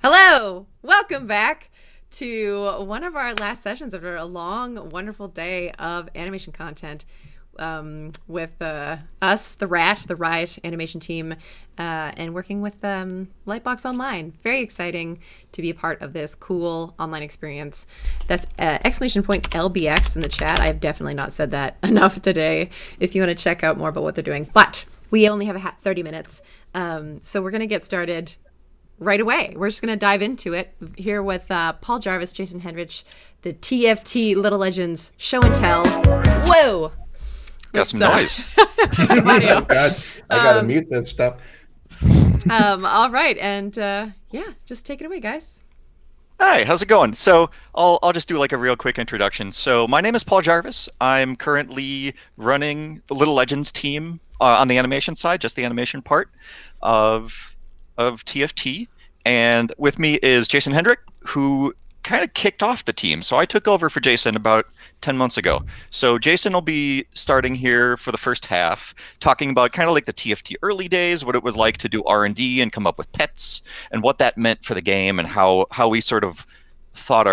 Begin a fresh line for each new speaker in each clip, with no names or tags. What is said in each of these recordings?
Hello, welcome back to one of our last sessions after a long, wonderful day of animation content with us, the Riot animation team, and working with Lightbox Online. Very exciting to be a part of this cool online experience. That's exclamation point LBX in the chat. I have definitely not said that enough today if you want to check out more about what they're doing. But we only have 30 minutes, so we're going to get started right away. We're just going to dive into it here with Paul Jarvis, Jason Hendrich, the TFT Little Legends show and tell. Whoa!
Got some noise.
Some audio.
Oh, God. I got to mute that stuff.
All right. And yeah, just take it away, guys.
Hi, how's it going? So I'll just do like a real quick introduction. So my name is Paul Jarvis. I'm currently running the Little Legends team on the animation side, just the animation part of TFT, and with me is Jason Hendrich, who kind of kicked off the team. So I took over for Jason about 10 months ago. So Jason will be starting here for the first half, talking about kind of like the TFT early days, what it was like to do R&D and come up with pets, and what that meant for the game, and how we sort of thought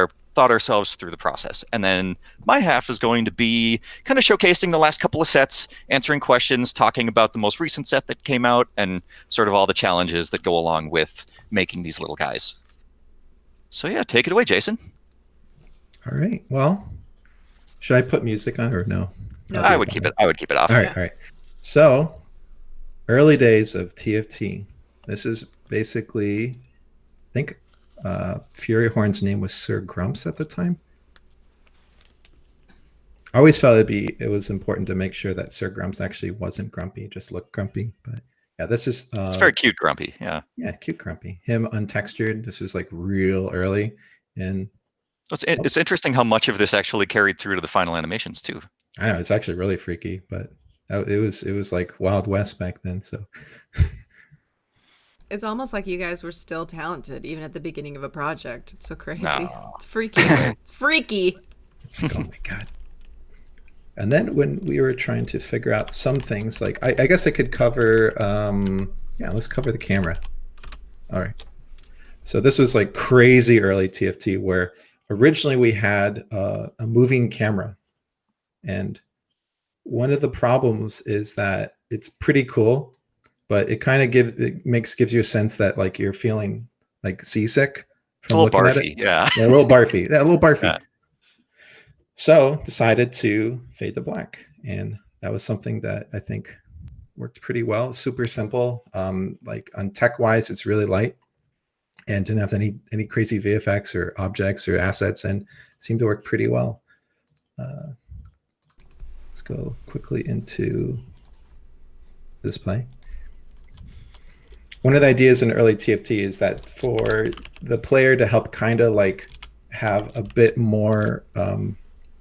ourselves through the process. And then my half is going to be kind of showcasing the last couple of sets, answering questions, talking about the most recent set that came out, and sort of all the challenges that go along with making these little guys. So yeah, take it away, Jason.
All right. Well, should I put music on or no?
No.
I would keep it off.
All right. All right. So, early days of TFT. This is basically, I think, Fury Horn's name was Sir Grumps at the time. I always felt it was important to make sure that Sir Grumps actually wasn't grumpy, just looked grumpy. But yeah, this is
it's very cute, grumpy. Yeah,
cute grumpy. Him untextured. This was like real early, and
it's interesting how much of this actually carried through to the final animations too.
I know it's actually really freaky, but it was like Wild West back then. So.
It's almost like you guys were still talented, even at the beginning of a project. It's so crazy.
No.
It's freaky. It's freaky.
It's like, oh my God. And then when we were trying to figure out some things, like I guess I could cover, let's cover the camera. All right. So this was like crazy early TFT where originally we had a moving camera. And one of the problems is that it's pretty cool, but it kind of gives you a sense that like you're feeling like seasick
from looking barfy, at it. Yeah,
a little barfy. Yeah, a little barfy.
Yeah.
So decided to fade to black, and that was something that I think worked pretty well. Super simple. Like on tech wise, it's really light, and didn't have any crazy VFX or objects or assets, and seemed to work pretty well. Let's go quickly into display. One of the ideas in early TFT is that for the player to help kind of like have a bit more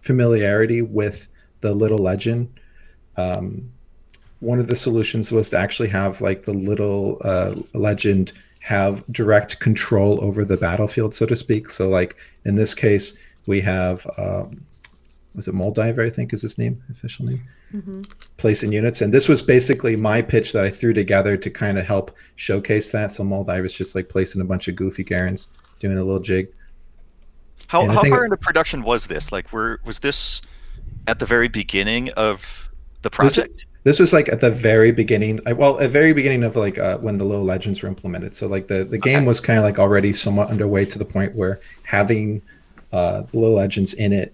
familiarity with the little legend, one of the solutions was to actually have like the little legend have direct control over the battlefield, so to speak. So like in this case, we have, was it Moldiver, I think is his name, official name? Mm-hmm. Placing units, and this was basically my pitch that I threw together to kind of help showcase that. So Moldiver was just like placing a bunch of goofy Garens, doing a little jig.
How far into production was this? Like, was this at the very beginning of the project?
This was like at the very beginning. At very beginning of like when the Little Legends were implemented. So like the game was kind of like already somewhat underway to the point where having Little Legends in it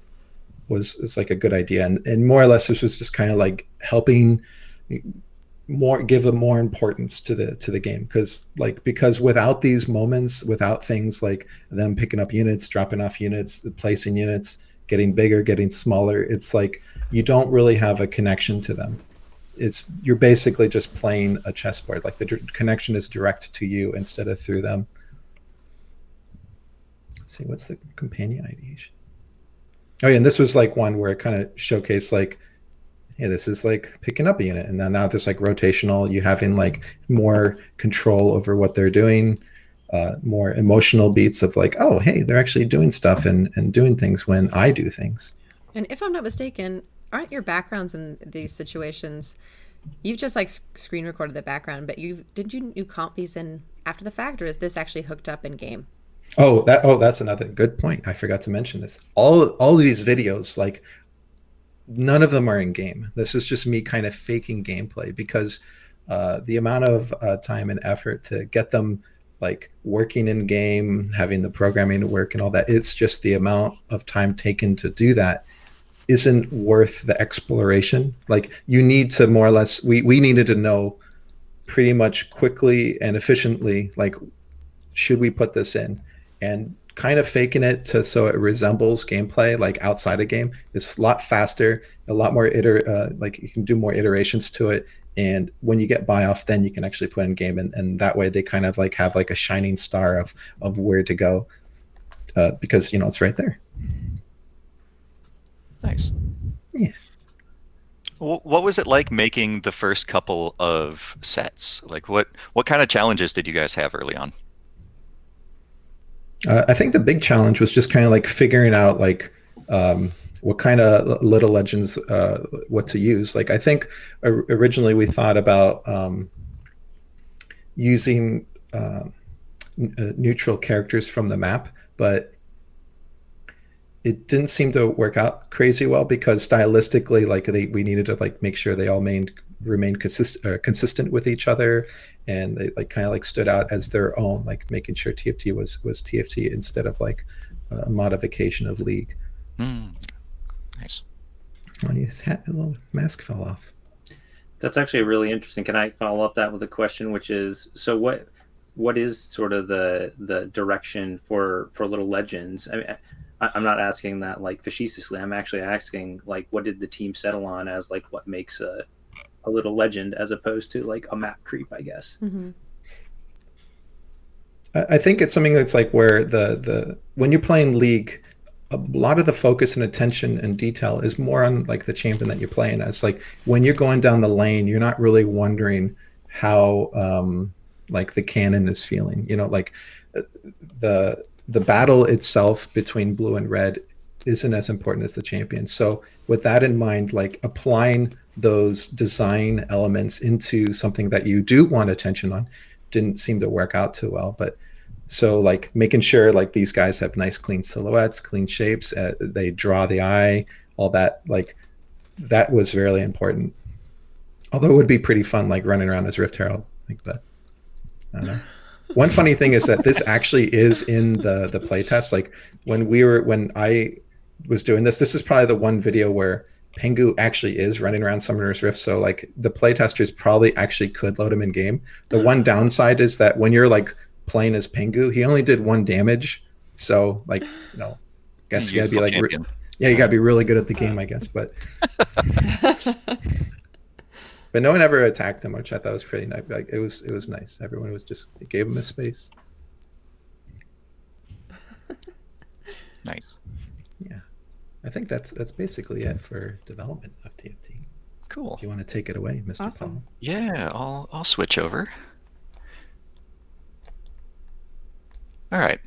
was like a good idea, and more or less this was just kind of like helping give them more importance to the game, because without these moments, without things like them picking up units, dropping off units, placing units, getting bigger, getting smaller, it's like you don't really have a connection to them. You're basically just playing a chessboard. Like the connection is direct to you instead of through them. Let's see, what's the companion ideation? Oh yeah, and this was like one where it kind of showcased like, yeah, this is like picking up a unit, and then now there's like rotational, you having like more control over what they're doing, more emotional beats of like, oh hey, they're actually doing stuff and doing things when I do things.
And if I'm not mistaken, aren't your backgrounds in these situations, you've just like screen recorded the background, but you comp these in after the fact, or is this actually hooked up in game?
That's another good point. I forgot to mention this. All of these videos, like none of them are in game. This is just me kind of faking gameplay because the amount of time and effort to get them like working in game, having the programming to work and all that, it's just the amount of time taken to do that isn't worth the exploration. Like you need to more or less, we needed to know pretty much quickly and efficiently, like, should we put this in? And kind of faking it to so it resembles gameplay like outside a game is a lot faster, a lot more like you can do more iterations to it. And when you get buy off, then you can actually put in game, and that way they kind of like have like a shining star of where to go, because you know it's right there.
Nice.
Yeah.
What was it like making the first couple of sets? Like what kind of challenges did you guys have early on?
I think the big challenge was just kind of like figuring out like what kind of little legends, what to use. Like I think originally we thought about using neutral characters from the map, but it didn't seem to work out crazy well because stylistically, like we needed to like make sure they all remained consistent with each other, and they like kind of like stood out as their own, like making sure TFT was TFT instead of like a modification of League.
Nice.
Oh, his hat, a little mask fell off.
That's actually really interesting. Can I follow up that with a question, which is, so what is sort of the direction for Little Legends? I mean, I'm not asking that like facetiously. I'm actually asking like, what did the team settle on as like what makes a Little Legend as opposed to like a map creep, I guess.
Mm-hmm.
I think it's something that's like where the when you're playing League, a lot of the focus and attention and detail is more on like the champion that you're playing as. Like when you're going down the lane, you're not really wondering how like the cannon is feeling. You know, like the battle itself between blue and red isn't as important as the champion. So with that in mind, like applying those design elements into something that you do want attention on didn't seem to work out too well. But so like making sure like these guys have nice clean silhouettes, clean shapes, they draw the eye, all that, like that was really important. Although it would be pretty fun like running around as Rift Herald like that. I don't know. One funny thing is that this actually is in the playtest. Like when I was doing this is probably the one video where Pengu actually is running around Summoner's Rift. So like the playtesters probably actually could load him in game. The one downside is that when you're like playing as Pengu, he only did 1 damage. So like, you know, I guess you gotta be like, you gotta be really good at the game, I guess. But but no one ever attacked him, which I thought was pretty nice. Like it was nice. Everyone was just, it gave him his space.
Nice.
Yeah, I think that's basically it for development of TFT.
Cool.
Do you want to take it away, Mr.
Awesome.
Paul?
Yeah, I'll switch over. All right.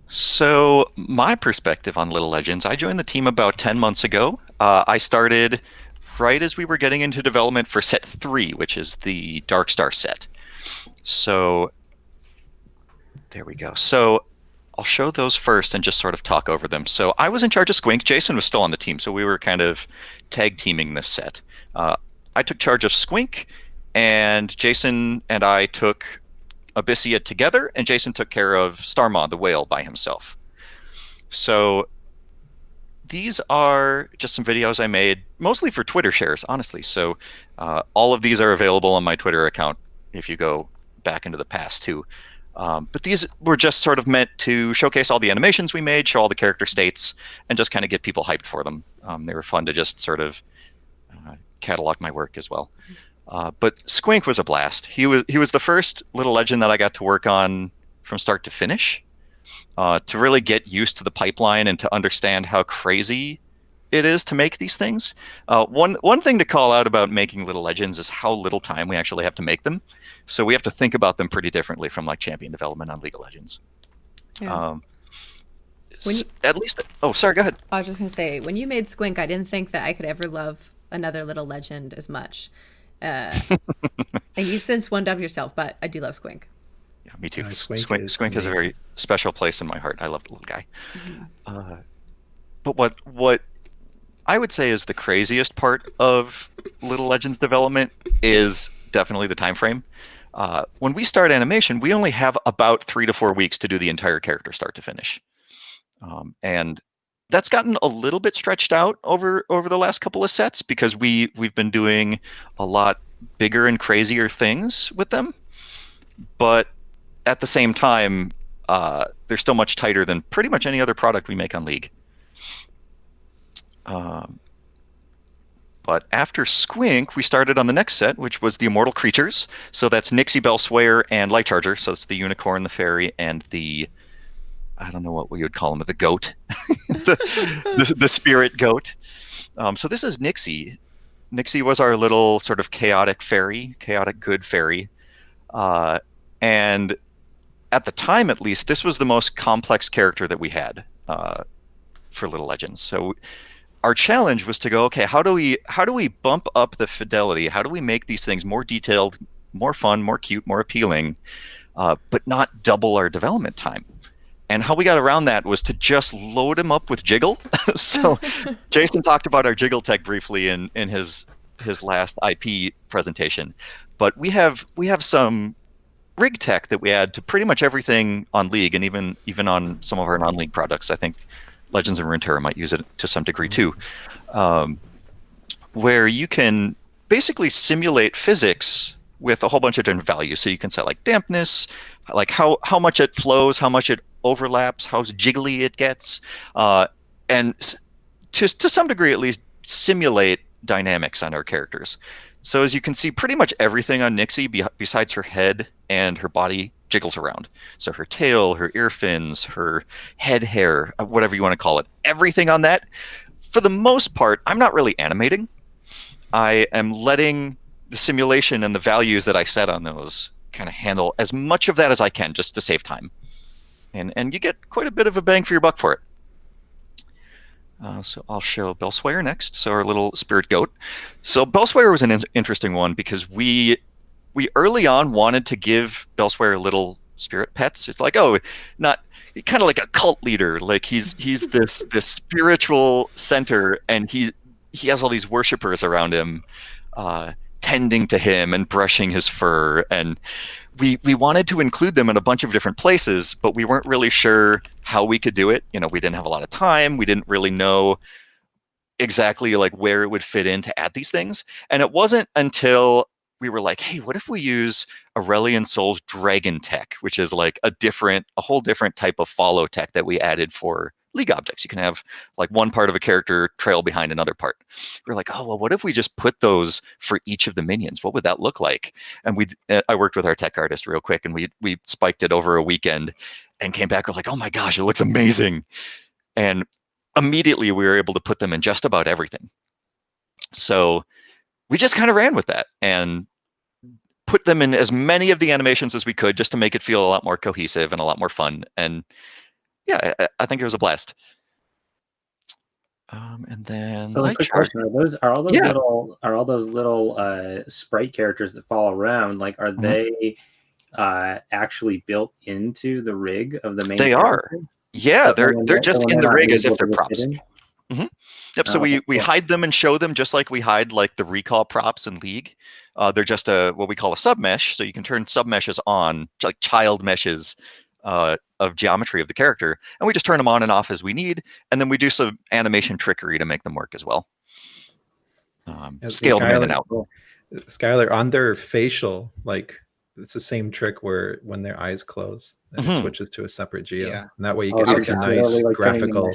So my perspective on Little Legends, I joined the team about 10 months ago. I started right as we were getting into development for set 3, which is the Dark Star set. So there we go. So I'll show those first and just sort of talk over them. So I was in charge of Squink. Jason was still on the team, so we were kind of tag teaming this set. I took charge of Squink, and Jason and I took Abyssia together, and Jason took care of Starmon, the whale, by himself. So these are just some videos I made, mostly for Twitter shares, honestly. So all of these are available on my Twitter account if you go back into the past, too. But these were just sort of meant to showcase all the animations we made, show all the character states, and just kind of get people hyped for them. They were fun to just sort of catalog my work as well. But Squink was a blast. He was the first Little Legend that I got to work on from start to finish, to really get used to the pipeline and to understand how crazy it is to make these things. One thing to call out about making Little Legends is how little time we actually have to make them. So we have to think about them pretty differently from like champion development on League of Legends.
Yeah.
At least, oh, sorry, go ahead.
I was just going to say, when you made Squink, I didn't think that I could ever love another Little Legend as much. And you've since one-dubbed yourself, but I do love Squink.
Yeah, me too.
Squink
Has a
is
very special place in my heart. I love the little guy.
Mhm.
But what I would say is the craziest part of Little Legends development is definitely the time frame. When we start animation, we only have about 3 to 4 weeks to do the entire character start to finish, and that's gotten a little bit stretched out over the last couple of sets because we've been doing a lot bigger and crazier things with them. But at the same time, they're still much tighter than pretty much any other product we make on League. But after Squink, we started on the next set, which was the Immortal Creatures. So that's Nixie, Bellswayer, and Light Charger. So it's the Unicorn, the Fairy, and the, I don't know what we would call him, the goat, the spirit goat. So this is Nixie. Nixie was our little sort of chaotic fairy, chaotic good fairy. And at the time, at least, this was the most complex character that we had for Little Legends. So our challenge was to go, okay, how do we bump up the fidelity? How do we make these things more detailed, more fun, more cute, more appealing, but not double our development time? And how we got around that was to just load them up with Jiggle. So Jason talked about our Jiggle tech briefly in his last IP presentation, but we have some rig tech that we add to pretty much everything on League, and even on some of our non-League products. I think Legends and Runeterra might use it to some degree too, where you can basically simulate physics with a whole bunch of different values. So you can set like dampness, like how much it flows, how much it overlaps, how jiggly it gets, and to some degree at least simulate dynamics on our characters. So as you can see, pretty much everything on Nixie besides her head and her body jiggles around. So her tail, her ear fins, her head hair, whatever you want to call it, everything on that, for the most part, I'm not really animating. I am letting the simulation and the values that I set on those kind of handle as much of that as I can, just to save time. And you get quite a bit of a bang for your buck for it. So I'll show Bellswayer next. So our little spirit goat. So Bellswayer was an interesting one because we early on wanted to give Bellswayer little spirit pets. It's like, oh, not kind of like a cult leader. Like he's this spiritual center, and he has all these worshipers around him, tending to him and brushing his fur. And we wanted to include them in a bunch of different places, but we weren't really sure how we could do it. You know, we didn't have a lot of time. We didn't really know exactly like where it would fit in to add these things. And it wasn't until we were like, hey, what if we use Aurelian Soul's dragon tech, which is like a whole different type of follow tech that we added for League objects. You can have like one part of a character trail behind another part. We're like, oh, well, what if we just put those for each of the minions? What would that look like? And I worked with our tech artist real quick, and we spiked it over a weekend and came back. We're like, oh my gosh, it looks amazing. And immediately we were able to put them in just about everything. So we just kind of ran with that and put them in as many of the animations as we could, just to make it feel a lot more cohesive and a lot more fun. And yeah, I think it was a blast. And then,
so a quick question: are all those little sprite characters that fall around? Like, are they actually built into the rig of the main?
They
character?
are. Yeah, they're just in the rig as if they're props. Yep. So we hide them and show them just like we hide like the recall props in League. They're just what we call a submesh. So you can turn submeshes on, like child meshes of geometry of the character, and we just turn them on and off as we need, and then we do some animation trickery to make them work as well. Scale them in and out.
Skylar, on their facial, like it's the same trick where when their eyes close, then it switches to a separate geo.
Yeah.
And that way you get a nice graphical.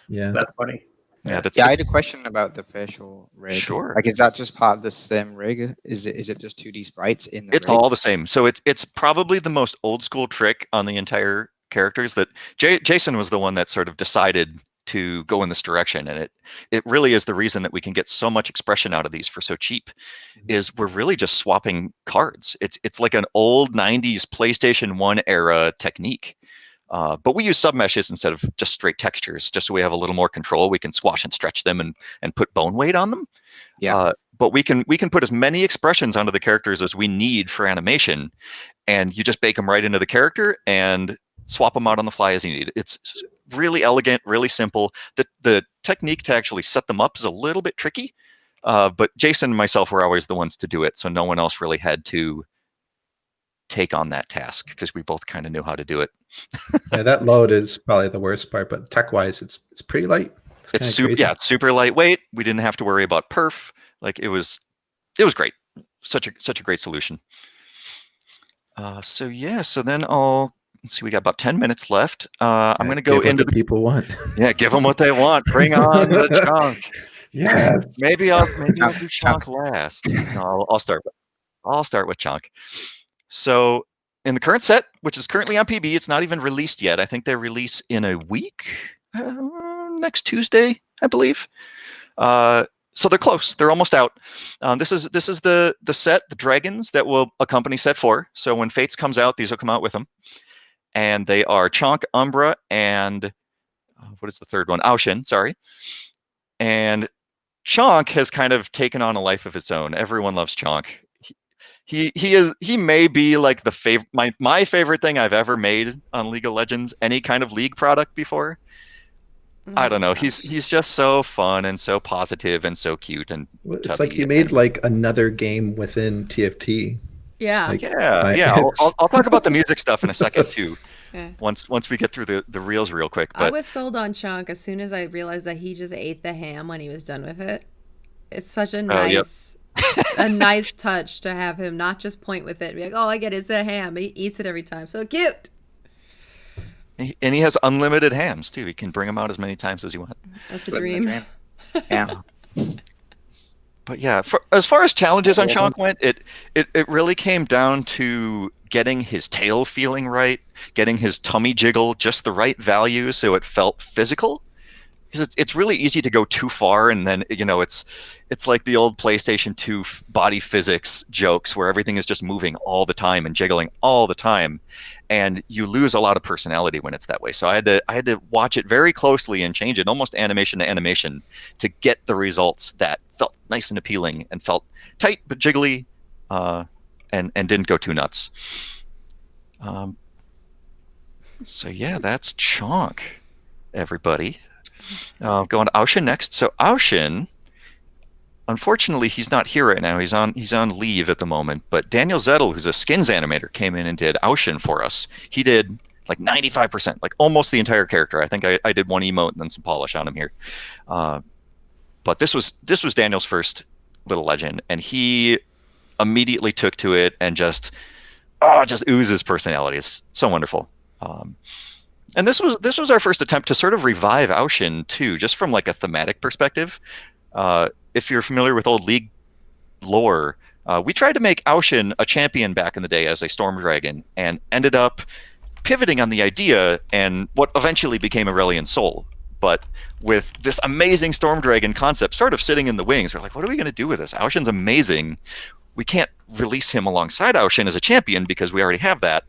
Yeah, that's funny.
Yeah,
I had a question about the facial rig.
Sure.
Like, is that just part of the same rig? Is it just 2D sprites in the
It's
rig?
all the same. So it's probably the most old school trick on the entire characters that Jason was the one that sort of decided to go in this direction, and it really is the reason that we can get so much expression out of these for so cheap. Is we're really just swapping cards. It's like an old 90s PlayStation 1 era technique. But we use submeshes instead of just straight textures, just so we have a little more control. We can squash and stretch them and put bone weight on them.
Yeah.
but we can put as many expressions onto the characters as we need for animation, and you just bake them right into the character and swap them out on the fly as you need. It's really elegant, really simple. The technique to actually set them up is a little bit tricky, but Jason and myself were always the ones to do it, so no one else really had to take on that task because we both kind of knew how to do it.
Yeah, that load is probably the worst part, but tech-wise, it's pretty light.
It's super, yeah, it's super lightweight. We didn't have to worry about perf. Like it was great. Such a great solution. So then let's see, we got about 10 minutes left. I'm going to go into
the people want.
Yeah, give them what they want. Bring on the chunk.
Yes.
Maybe I'll do chunk last. No, I'll start with chunk. So in the current set, which is currently on PB, it's not even released yet. I think they release in a week, next Tuesday, I believe. So they're close. They're almost out. This is the set, the dragons that will accompany set 4. So when Fates comes out, these will come out with them. And they are Chonk, Umbra, and what is the third one? Aushin, sorry. And Chonk has kind of taken on a life of its own. Everyone loves Chonk. He may be like my favorite thing I've ever made on League of Legends, any kind of League product before. I don't know. He's just so fun and so positive and so cute and
it's like you made like another game within TFT.
Yeah.
Like,
yeah. I'll talk about the music stuff in a second too.
Yeah.
Once we get through the reels real quick. But
I was sold on Chunk as soon as I realized that he just ate the ham when he was done with it. It's such a nice a nice touch to have him not just point with it and be like, oh, I get it, it's a ham. He eats it every time. So cute.
And he has unlimited hams too. He can bring them out as many times as you want.
That's a dream.
Yeah.
But yeah, as far as challenges on Chonk went, it really came down to getting his tail feeling right, getting his tummy jiggle just the right value so it felt physical. Because it's really easy to go too far, and then it's like the old PlayStation 2 body physics jokes where everything is just moving all the time and jiggling all the time, and you lose a lot of personality when it's that way. So I had to watch it very closely and change it almost animation to animation to get the results that felt nice and appealing and felt tight but jiggly, and didn't go too nuts. So yeah, that's Chonk, everybody. Going to Aushin next. So Aushin, unfortunately, he's not here right now. He's on leave at the moment. But Daniel Zettel, who's a skins animator, came in and did Aushin for us. He did like 95%, like almost the entire character. I think I did one emote and then some polish on him here. But this was Daniel's first Little Legend, and he immediately took to it and just oozes personality. It's so wonderful. And this was our first attempt to sort of revive Aushin too, just from like a thematic perspective. If you're familiar with old League lore, we tried to make Aushin a champion back in the day as a Storm Dragon, and ended up pivoting on the idea and what eventually became Aurelion Sol. But with this amazing Storm Dragon concept sort of sitting in the wings, we're like, what are we going to do with this? Aushin's amazing. We can't release him alongside Aushin as a champion because we already have that.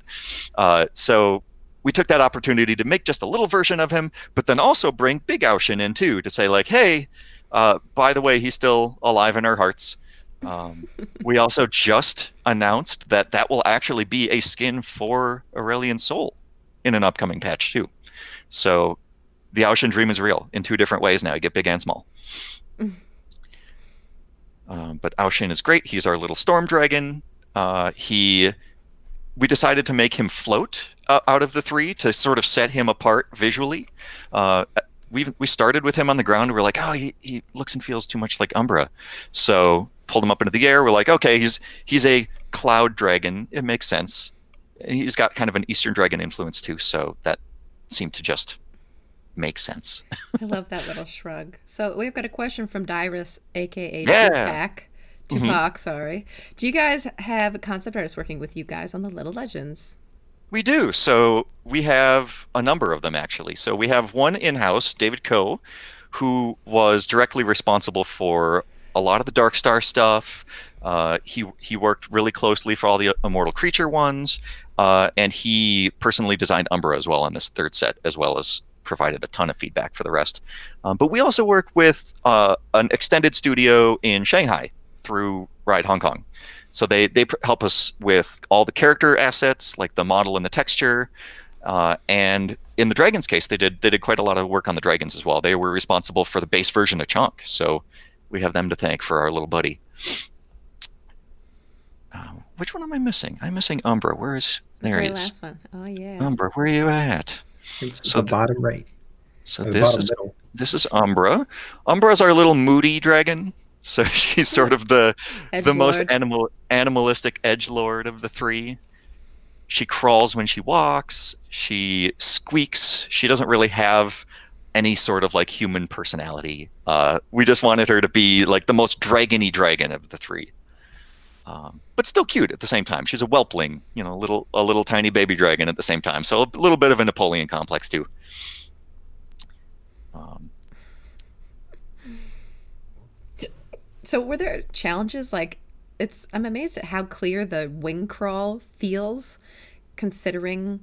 So we took that opportunity to make just a little version of him, but then also bring Big Aushin in too, to say like, hey, by the way, he's still alive in our hearts. We also just announced that will actually be a skin for Aurelion Sol in an upcoming patch too. So the Aushin dream is real in 2 different ways now. You get big and small. But Aushin is great. He's our little storm dragon. We decided to make him float out of the 3 to sort of set him apart visually. We started with him on the ground. We're like, oh, he looks and feels too much like Umbra. So pulled him up into the air. We're like, okay, he's a cloud dragon. It makes sense. He's got kind of an Eastern dragon influence too, so that seemed to just make sense.
I love that little shrug. So we've got a question from Dyrus, aka Tupac, sorry. Do you guys have concept artists working with you guys on the Little Legends?
We do. So we have a number of them, actually. So we have one in-house, David Coe, who was directly responsible for a lot of the Dark Star stuff. He worked really closely for all the Immortal Creature ones, and he personally designed Umbra as well on this 3rd set, as well as provided a ton of feedback for the rest. But we also work with an extended studio in Shanghai through Ride Hong Kong. So they help us with all the character assets, like the model and the texture. And in the dragons case, they did quite a lot of work on the dragons as well. They were responsible for the base version of Chunk. So we have them to thank for our little buddy. Which one am I missing? I'm missing Umbra. Where is... There he is.
Last one. Oh, yeah.
Umbra, where are you at?
It's the bottom right.
So
Or the
this
bottom
is
middle.
this is Umbra. Umbra is our little moody dragon. So she's sort of the most
Edgelord.
animalistic edgelord of the three. She crawls when she walks. She squeaks. She doesn't really have any sort of like human personality. We just wanted her to be like the most dragony dragon of the three. But still cute at the same time. She's a whelpling, you know, a little tiny baby dragon at the same time. So a little bit of a Napoleon complex too.
So were there challenges? Like, I'm amazed at how clear the wing crawl feels, considering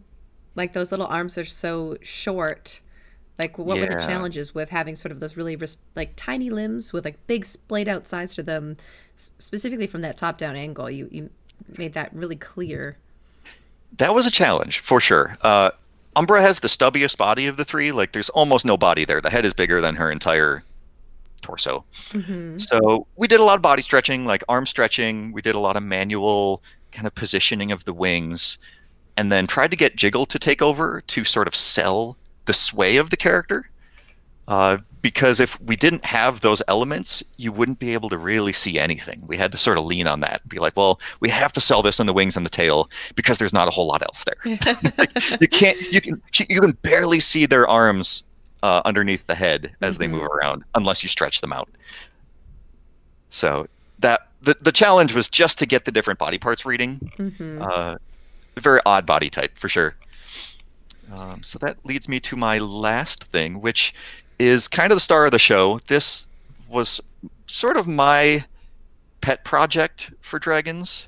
like those little arms are so short. Like, what were the
Yeah.
challenges with having sort of those really like tiny limbs with like big splayed out sides to them, specifically from that top down angle? You made that really clear.
That was a challenge for sure. Umbra has the stubbiest body of the three. Like, there's almost no body there. The head is bigger than her entire torso.
Mm-hmm.
So we did a lot of body stretching, like arm stretching. We did a lot of manual kind of positioning of the wings, and then tried to get Jiggle to take over to sort of sell the sway of the character. Because if we didn't have those elements, you wouldn't be able to really see anything. We had to sort of lean on that. Be like, well, we have to sell this in the wings and the tail because there's not a whole lot else there. Like, you can barely see their arms underneath the head as they move around unless you stretch them out. So that the challenge was just to get the different body parts reading. A very odd body type for sure. So that leads me to my last thing, which is kind of the star of the show. This was sort of my pet project for Dragons.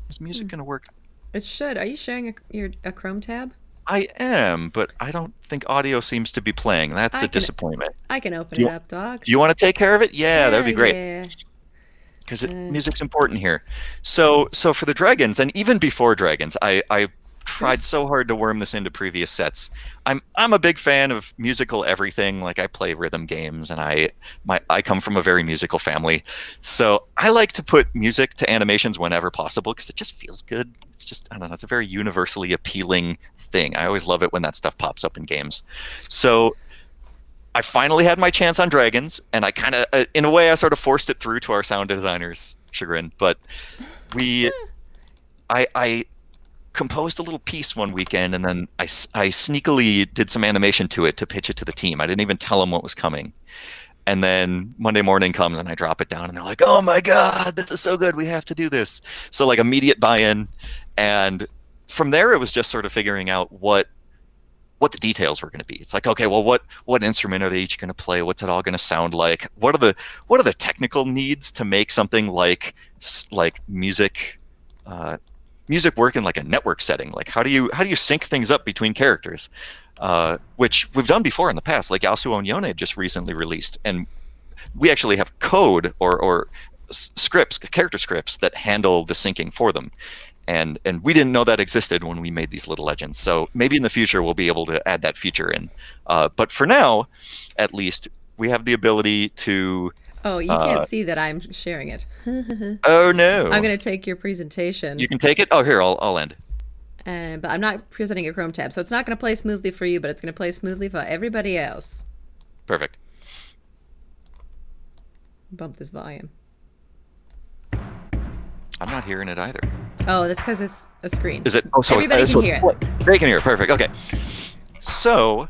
Is music going to work?
It should. Are you sharing a Chrome tab?
I am, but I don't think audio seems to be playing. That's a disappointment.
I can open it up, dog.
Do you want to take care of it? Yeah, that would be great.
Yeah.
Because music's important here. So for the Dragons, and even before Dragons, I tried so hard to worm this into previous sets. I'm a big fan of musical everything. Like, I play rhythm games, and I come from a very musical family. So I like to put music to animations whenever possible because it just feels good. It's just, I don't know, it's a very universally appealing thing. I always love it when that stuff pops up in games. So I finally had my chance on Dragons, and I kind of, in a way, I sort of forced it through to our sound designer's chagrin. But I composed a little piece one weekend, and then I sneakily did some animation to it to pitch it to the team. I didn't even tell them what was coming. And then Monday morning comes, and I drop it down, and they're like, "Oh my God, this is so good. We have to do this." So like immediate buy-in. And from there, it was just sort of figuring out what the details were going to be. It's like, okay, well, what instrument are they each going to play? What's it all going to sound like? What are the technical needs to make something like music work in like a network setting? Like, how do you sync things up between characters? Which we've done before in the past. Like Yasuo and Yone just recently released, and we actually have code or scripts, character scripts that handle the syncing for them. And we didn't know that existed when we made these little legends. So maybe in the future we'll be able to add that feature in. But for now, at least, we have the ability to.
Oh, you can't see that I'm sharing it.
Oh no!
I'm going to take your presentation.
You can take it. Oh, here, I'll end.
But I'm not presenting a Chrome tab, so it's not going to play smoothly for you, but it's going to play smoothly for everybody else.
Perfect.
Bump this volume.
I'm not hearing it either.
Oh, that's because it's a screen.
Is it? Oh, so
everybody can hear it.
They can hear it. Perfect. Okay. So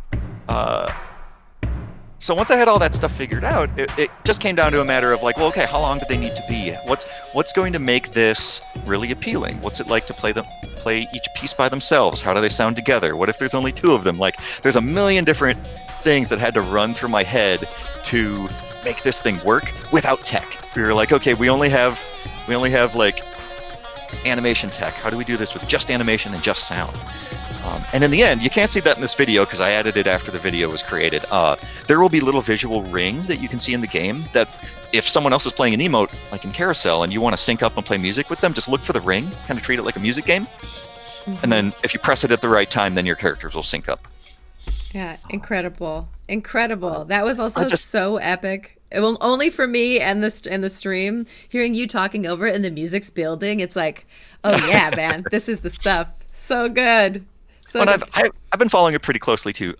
once I had all that stuff figured out, it just came down to a matter of like, well, okay, how long do they need to be? What's going to make this really appealing? What's it like to play each piece by themselves? How do they sound together? What if there's only two of them? Like, there's a million different things that had to run through my head to make this thing work without tech. We were like, okay, we only have like animation tech. How do we do this with just animation and just sound? And in the end, you can't see that in this video because I added it after the video was created. There will be little visual rings that you can see in the game that if someone else is playing an emote, like in Carousel, and you want to sync up and play music with them, just look for the ring, kind of treat it like a music game. And then if you press it at the right time, then your characters will sync up.
Yeah, incredible. That was also so epic. It will only for me and the stream, hearing you talking over it and the music's building, it's like, oh yeah, man, this is the stuff. So good.
I've been following it pretty closely too,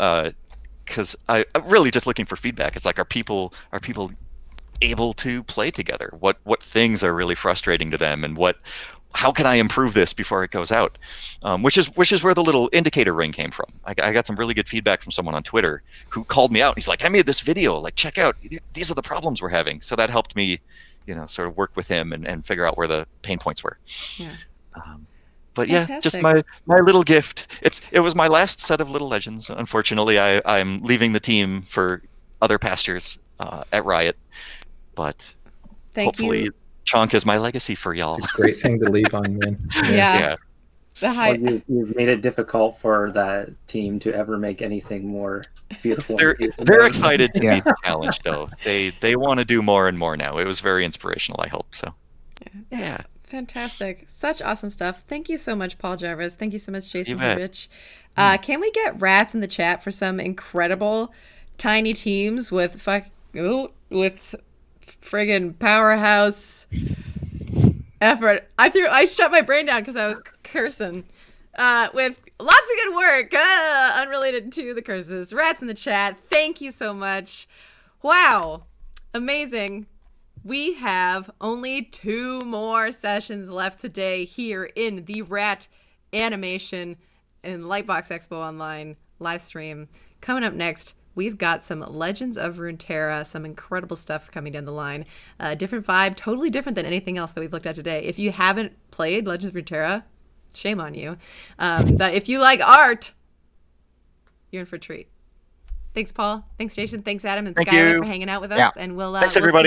because I'm really just looking for feedback. It's like, are people able to play together? What things are really frustrating to them, and how can I improve this before it goes out? Which is where the little indicator ring came from. I got some really good feedback from someone on Twitter who called me out. He's like, I made this video, like, check out, these are the problems we're having. So that helped me, sort of work with him and figure out where the pain points were.
Yeah.
But
Fantastic.
yeah, just my little gift. It was my last set of Little Legends. Unfortunately, I'm leaving the team for other pastures at Riot. But hopefully Chonk is my legacy for y'all.
It's a great thing to leave on, man.
Yeah.
You've made it difficult for that team to ever make anything more beautiful.
They're excited to meet the challenge, though. They want to do more and more now. It was very inspirational, I hope. So, yeah.
Fantastic. Such awesome stuff. Thank you so much, Paul Jarvis. Thank you so much, Jason Hendrich. Can we get rats in the chat for some incredible tiny teams with friggin' powerhouse effort? I shut my brain down because I was cursing. With lots of good work, unrelated to the curses. Rats in the chat. Thank you so much. Wow. Amazing. We have only 2 more sessions left today here in the Rat Animation and Lightbox Expo Online live stream. Coming up next, we've got some Legends of Runeterra, some incredible stuff coming down the line. Different vibe, totally different than anything else that we've looked at today. If you haven't played Legends of Runeterra, shame on you. But if you like art, you're in for a treat. Thanks, Paul. Thanks, Jason. Thanks, Adam and Skylar for hanging out with us.
Yeah.
And we'll
Thanks,
we'll
everybody.